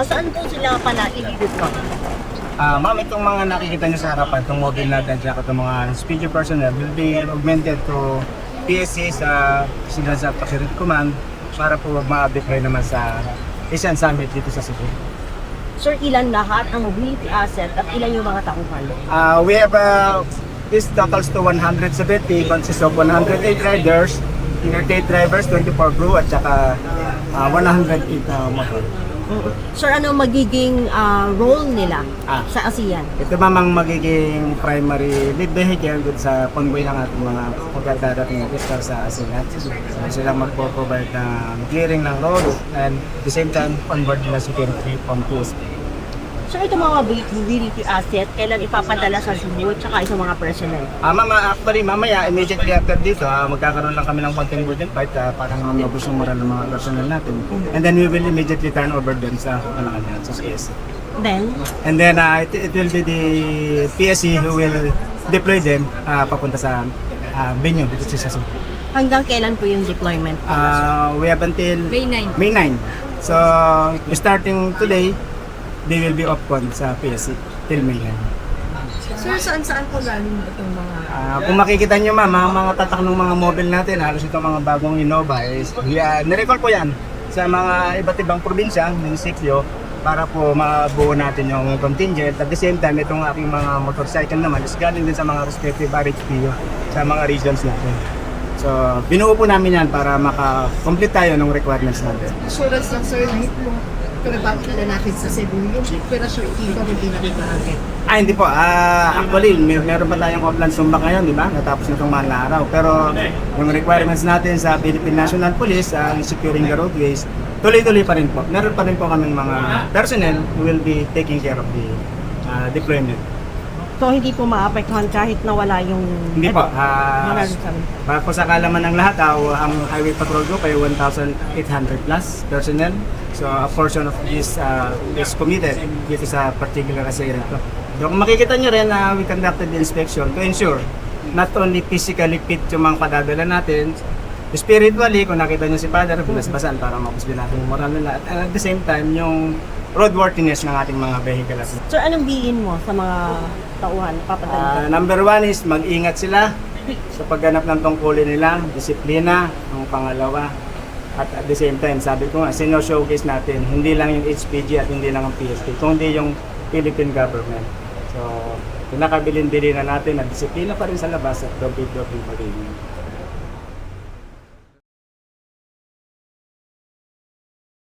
Saan po sila pala i-deploy? Ma'am, itong mga nakikita nyo sa harapan, itong mobile natin, tsaka itong mga speedy personnel will be augmented to PSC sa Presidential Security Command para po ma-deploy naman sa Asian Summit dito sa Cebu. Sir, ilan lahat ang mobility asset at ilan yung mga tauhan? We have this totals to 170, consists of 108 riders, 38 drivers, 24 crew, at saka 108 motor. Sir, ano magiging role nila sa ASEAN? Ito mamang magiging primary lead vehicle dun sa convoy ng ating mga pagdadating na officer sa ASEAN. So, sila magpo-provide ng clearing ng road and at the same time onboard nila security from PSP. Sir, itong mga mobility asset, kailan ipapadala sa Cebu at saka sa mga personnel? Actually, mamaya, immediately after dito, magkakaroon lang kami ng konting boarding fight para mabus yung moral ng mga personnel natin. And then we will immediately turn over them sa PSC. And then it will be the PSC who will deploy them papunta sa venue dito sa Cebu. Hanggang kailan po yung deployment? We have until May 9. So, starting today, they will be off-con sa PSC till May 9. Sir, saan po galing itong mga... Kung makikita nyo ma'am, mga tatak ng mga mobile natin, halos itong mga bagong Innova is, nirecall ko yan sa mga iba't ibang probinsya, munisipyo, para po mabuo natin yung contingent. At the same time, itong aking mga motorcycle naman is galing din sa mga respective RHPO sa mga regions natin. So, binuo po namin yan para maka-complete tayo ng requirements natin. Assurance lang sir, na ito pinabalik na natin sa Cebu, yung operasyon ito hindi na pinahagit. Hindi po. Actually, meron pa tayong offline sumba ngayon, di ba? Natapos na itong mahal na araw. Pero yung requirements natin sa Philippine National Police, securing the roadways, tuloy-tuloy pa rin po. Meron pa rin po kaming mga personnel who will be taking care of the deployment. So, hindi po maapektuhan kahit nawala yung... Hindi po. Para po sa kalaman ng lahat, ang Highway Patrol Group ay 1,800 plus personnel. So, a portion of this is committed dito sa particular area ito. So, kung makikita nyo rin, we conducted the inspection to ensure not only physically fit yung mga padadala natin, spiritually, kung nakita nyo si Father, binasbasan para mapusbin natin yung moral nila. At the same time, yung roadworthiness ng ating mga vehicles. Sir, anong bihin mo sa mga tauhan? Papadala? Number one is mag-ingat sila sa pagganap ng tungkulin nila, disiplina, ang pangalawa. At the same time, sabi ko nga, sino-showcase natin, hindi lang yung HPG at hindi lang ang PSP, kundi yung Philippine government. So, pinakabilin-bilin na natin na disiplina pa rin sa labas at doping pa rin.